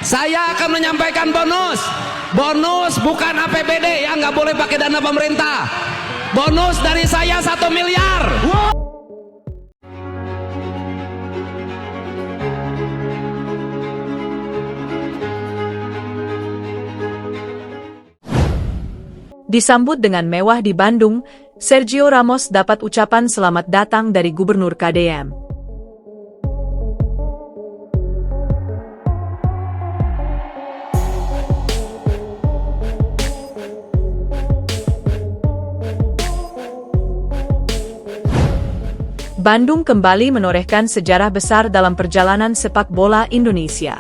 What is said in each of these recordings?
Saya akan menyampaikan bonus. Bonus bukan APBD ya, nggak boleh pakai dana pemerintah. Bonus dari saya 1 miliar. Disambut dengan mewah di Bandung, Sergio Ramos dapat ucapan selamat datang dari Gubernur KDM. Bandung kembali menorehkan sejarah besar dalam perjalanan sepak bola Indonesia.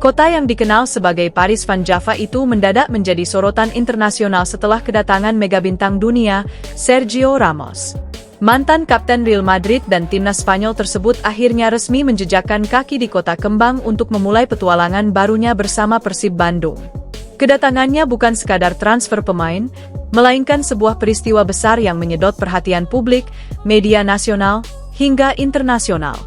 Kota yang dikenal sebagai Paris Van Java itu mendadak menjadi sorotan internasional setelah kedatangan megabintang dunia, Sergio Ramos. Mantan kapten Real Madrid dan timnas Spanyol tersebut akhirnya resmi menjejakkan kaki di kota kembang untuk memulai petualangan barunya bersama Persib Bandung. Kedatangannya bukan sekadar transfer pemain, melainkan sebuah peristiwa besar yang menyedot perhatian publik, media nasional, hingga internasional.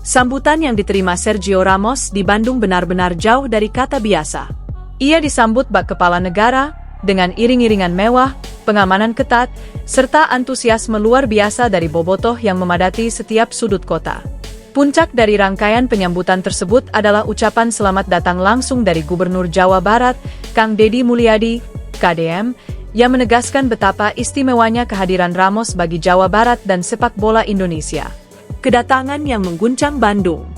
Sambutan yang diterima Sergio Ramos di Bandung benar-benar jauh dari kata biasa. Ia disambut bak kepala negara, dengan iring-iringan mewah, pengamanan ketat, serta antusiasme luar biasa dari bobotoh yang memadati setiap sudut kota. Puncak dari rangkaian penyambutan tersebut adalah ucapan selamat datang langsung dari Gubernur Jawa Barat, Kang Deddy Mulyadi, KDM, yang menegaskan betapa istimewanya kehadiran Ramos bagi Jawa Barat dan sepak bola Indonesia. Kedatangan yang mengguncang Bandung.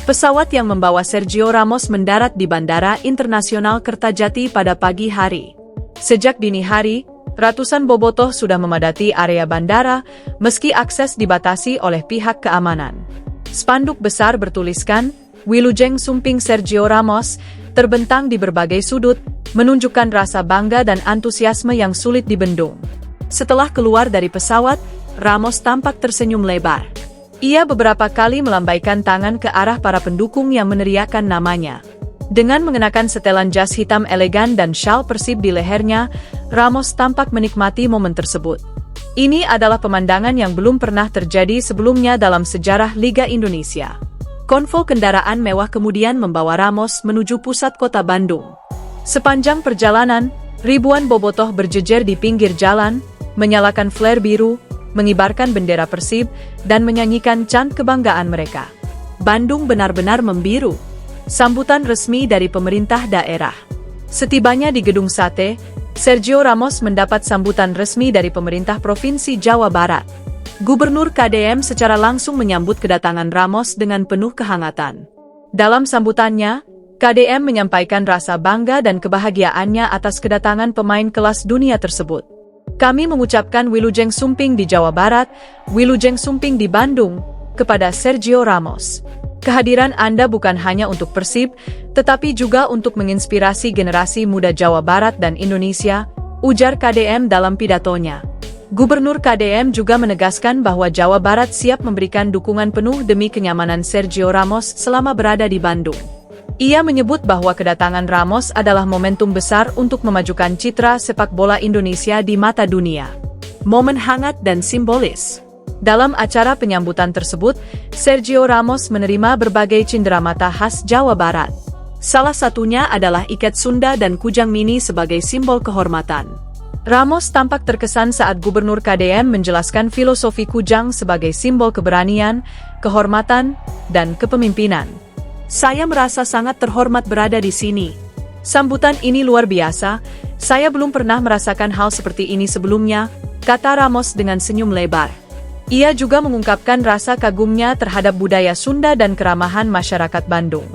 Pesawat yang membawa Sergio Ramos mendarat di Bandara Internasional Kertajati pada pagi hari. Sejak dini hari, ratusan bobotoh sudah memadati area bandara, meski akses dibatasi oleh pihak keamanan. Spanduk besar bertuliskan, Wilujeng Sumping Sergio Ramos, terbentang di berbagai sudut, menunjukkan rasa bangga dan antusiasme yang sulit dibendung. Setelah keluar dari pesawat, Ramos tampak tersenyum lebar. Ia beberapa kali melambaikan tangan ke arah para pendukung yang meneriakkan namanya. Dengan mengenakan setelan jas hitam elegan dan syal Persib di lehernya, Ramos tampak menikmati momen tersebut. Ini adalah pemandangan yang belum pernah terjadi sebelumnya dalam sejarah Liga Indonesia. Konvoi kendaraan mewah kemudian membawa Ramos menuju pusat kota Bandung. Sepanjang perjalanan, ribuan bobotoh berjejer di pinggir jalan, menyalakan flare biru, mengibarkan bendera Persib, dan menyanyikan chant kebanggaan mereka. Bandung benar-benar membiru. Sambutan resmi dari pemerintah daerah. Setibanya di Gedung Sate, Sergio Ramos mendapat sambutan resmi dari pemerintah Provinsi Jawa Barat. Gubernur KDM secara langsung menyambut kedatangan Ramos dengan penuh kehangatan. Dalam sambutannya, KDM menyampaikan rasa bangga dan kebahagiaannya atas kedatangan pemain kelas dunia tersebut. Kami mengucapkan Wilujeng Sumping di Jawa Barat, Wilujeng Sumping di Bandung, kepada Sergio Ramos. Kehadiran Anda bukan hanya untuk Persib, tetapi juga untuk menginspirasi generasi muda Jawa Barat dan Indonesia, ujar KDM dalam pidatonya. Gubernur KDM juga menegaskan bahwa Jawa Barat siap memberikan dukungan penuh demi kenyamanan Sergio Ramos selama berada di Bandung. Ia menyebut bahwa kedatangan Ramos adalah momentum besar untuk memajukan citra sepak bola Indonesia di mata dunia. Momen hangat dan simbolis. Dalam acara penyambutan tersebut, Sergio Ramos menerima berbagai cenderamata khas Jawa Barat. Salah satunya adalah ikat Sunda dan kujang mini sebagai simbol kehormatan. Ramos tampak terkesan saat Gubernur KDM menjelaskan filosofi kujang sebagai simbol keberanian, kehormatan, dan kepemimpinan. Saya merasa sangat terhormat berada di sini. Sambutan ini luar biasa, saya belum pernah merasakan hal seperti ini sebelumnya, kata Ramos dengan senyum lebar. Ia juga mengungkapkan rasa kagumnya terhadap budaya Sunda dan keramahan masyarakat Bandung.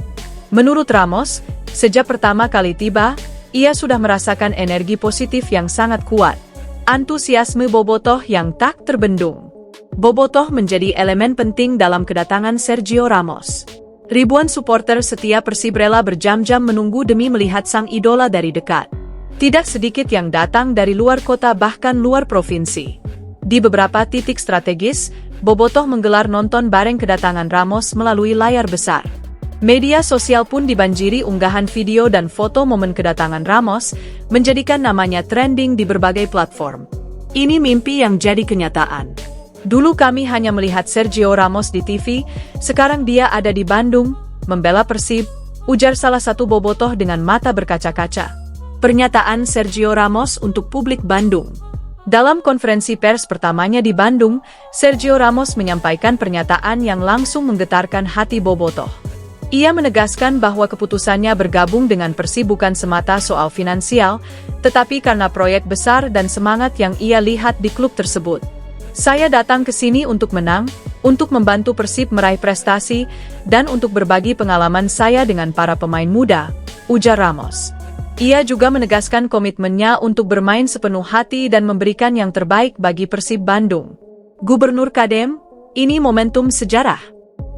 Menurut Ramos, sejak pertama kali tiba, ia sudah merasakan energi positif yang sangat kuat. Antusiasme bobotoh yang tak terbendung. Bobotoh menjadi elemen penting dalam kedatangan Sergio Ramos. Ribuan supporter setia Persib rela berjam-jam menunggu demi melihat sang idola dari dekat. Tidak sedikit yang datang dari luar kota bahkan luar provinsi. Di beberapa titik strategis, bobotoh menggelar nonton bareng kedatangan Ramos melalui layar besar. Media sosial pun dibanjiri unggahan video dan foto momen kedatangan Ramos, menjadikan namanya trending di berbagai platform. Ini mimpi yang jadi kenyataan. Dulu kami hanya melihat Sergio Ramos di TV, sekarang dia ada di Bandung, membela Persib, ujar salah satu bobotoh dengan mata berkaca-kaca. Pernyataan Sergio Ramos untuk publik Bandung. Dalam konferensi pers pertamanya di Bandung, Sergio Ramos menyampaikan pernyataan yang langsung menggetarkan hati bobotoh. Ia menegaskan bahwa keputusannya bergabung dengan Persib bukan semata soal finansial, tetapi karena proyek besar dan semangat yang ia lihat di klub tersebut. Saya datang ke sini untuk menang, untuk membantu Persib meraih prestasi, dan untuk berbagi pengalaman saya dengan para pemain muda, ujar Ramos. Ia juga menegaskan komitmennya untuk bermain sepenuh hati dan memberikan yang terbaik bagi Persib Bandung. Gubernur KDM, ini momentum sejarah.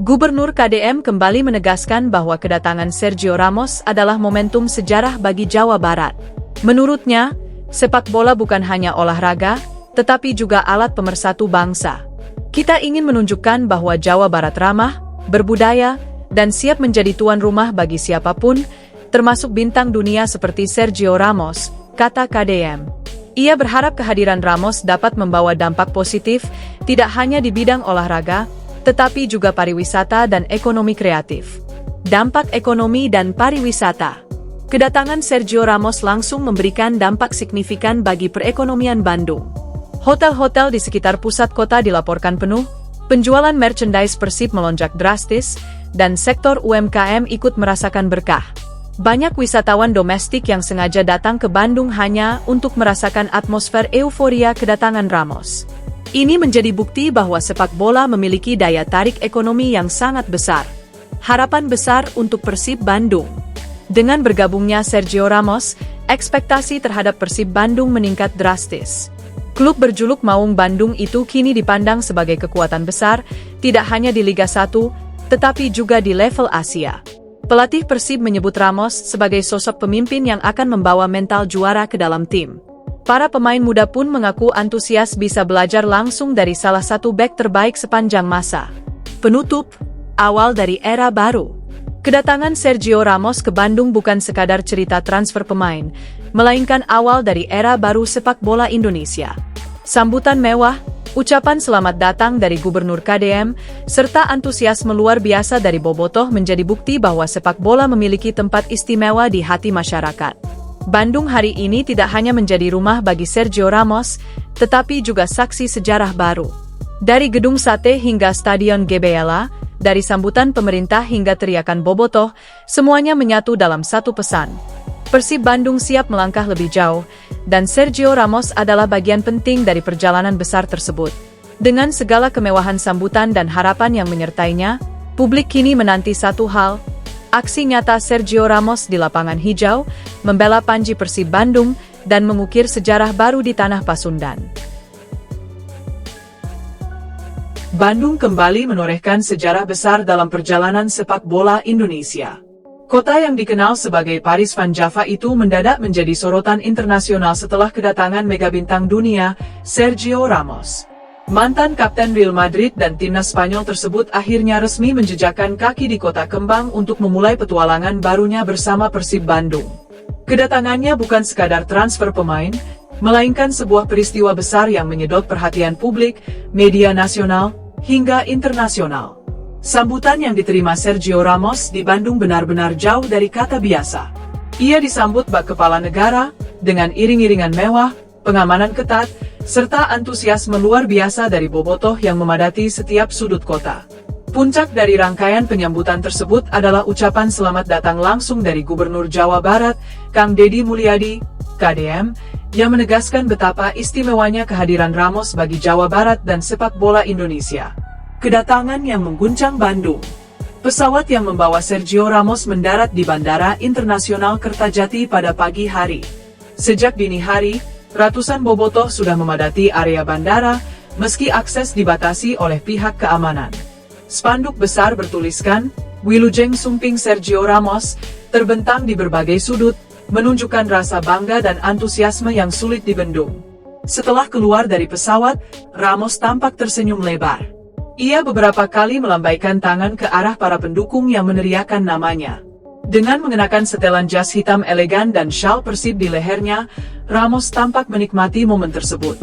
Gubernur KDM kembali menegaskan bahwa kedatangan Sergio Ramos adalah momentum sejarah bagi Jawa Barat. Menurutnya, sepak bola bukan hanya olahraga, tetapi juga alat pemersatu bangsa. Kita ingin menunjukkan bahwa Jawa Barat ramah, berbudaya, dan siap menjadi tuan rumah bagi siapapun, termasuk bintang dunia seperti Sergio Ramos, kata KDM. Ia berharap kehadiran Ramos dapat membawa dampak positif, tidak hanya di bidang olahraga, tetapi juga pariwisata dan ekonomi kreatif. Dampak ekonomi dan pariwisata. Kedatangan Sergio Ramos langsung memberikan dampak signifikan bagi perekonomian Bandung. Hotel-hotel di sekitar pusat kota dilaporkan penuh, penjualan merchandise Persib melonjak drastis, dan sektor UMKM ikut merasakan berkah. Banyak wisatawan domestik yang sengaja datang ke Bandung hanya untuk merasakan atmosfer euforia kedatangan Ramos. Ini menjadi bukti bahwa sepak bola memiliki daya tarik ekonomi yang sangat besar. Harapan besar untuk Persib Bandung. Dengan bergabungnya Sergio Ramos, ekspektasi terhadap Persib Bandung meningkat drastis. Klub berjuluk Maung Bandung itu kini dipandang sebagai kekuatan besar, tidak hanya di Liga 1, tetapi juga di level Asia. Pelatih Persib menyebut Ramos sebagai sosok pemimpin yang akan membawa mental juara ke dalam tim. Para pemain muda pun mengaku antusias bisa belajar langsung dari salah satu bek terbaik sepanjang masa. Penutup, awal dari era baru. Kedatangan Sergio Ramos ke Bandung bukan sekadar cerita transfer pemain, melainkan awal dari era baru sepak bola Indonesia. Sambutan mewah, ucapan selamat datang dari Gubernur KDM, serta antusiasme luar biasa dari bobotoh menjadi bukti bahwa sepak bola memiliki tempat istimewa di hati masyarakat. Bandung hari ini tidak hanya menjadi rumah bagi Sergio Ramos, tetapi juga saksi sejarah baru. Dari gedung sate hingga stadion GBLA, dari sambutan pemerintah hingga teriakan bobotoh, semuanya menyatu dalam satu pesan. Persib Bandung siap melangkah lebih jauh, dan Sergio Ramos adalah bagian penting dari perjalanan besar tersebut. Dengan segala kemewahan sambutan dan harapan yang menyertainya, publik kini menanti satu hal, aksi nyata Sergio Ramos di lapangan hijau, membela panji Persib Bandung, dan mengukir sejarah baru di tanah Pasundan. Bandung kembali menorehkan sejarah besar dalam perjalanan sepak bola Indonesia. Kota yang dikenal sebagai Paris Van Java itu mendadak menjadi sorotan internasional setelah kedatangan megabintang dunia, Sergio Ramos. Mantan kapten Real Madrid dan timnas Spanyol tersebut akhirnya resmi menjejakkan kaki di kota kembang untuk memulai petualangan barunya bersama Persib Bandung. Kedatangannya bukan sekadar transfer pemain, melainkan sebuah peristiwa besar yang menyedot perhatian publik, media nasional, hingga internasional. Sambutan yang diterima Sergio Ramos di Bandung benar-benar jauh dari kata biasa. Ia disambut bak kepala negara, dengan iring-iringan mewah, pengamanan ketat, serta antusiasme luar biasa dari bobotoh yang memadati setiap sudut kota. Puncak dari rangkaian penyambutan tersebut adalah ucapan selamat datang langsung dari Gubernur Jawa Barat, Kang Deddy Mulyadi, KDM, yang menegaskan betapa istimewanya kehadiran Ramos bagi Jawa Barat dan sepak bola Indonesia. Kedatangan yang mengguncang Bandung. Pesawat yang membawa Sergio Ramos mendarat di Bandara Internasional Kertajati pada pagi hari. Sejak dini hari, ratusan bobotoh sudah memadati area bandara, meski akses dibatasi oleh pihak keamanan. Spanduk besar bertuliskan, Wilujeng Sumping Sergio Ramos, terbentang di berbagai sudut, menunjukkan rasa bangga dan antusiasme yang sulit dibendung. Setelah keluar dari pesawat, Ramos tampak tersenyum lebar. Ia beberapa kali melambaikan tangan ke arah para pendukung yang meneriakan namanya. Dengan mengenakan setelan jas hitam elegan dan syal Persib di lehernya, Ramos tampak menikmati momen tersebut.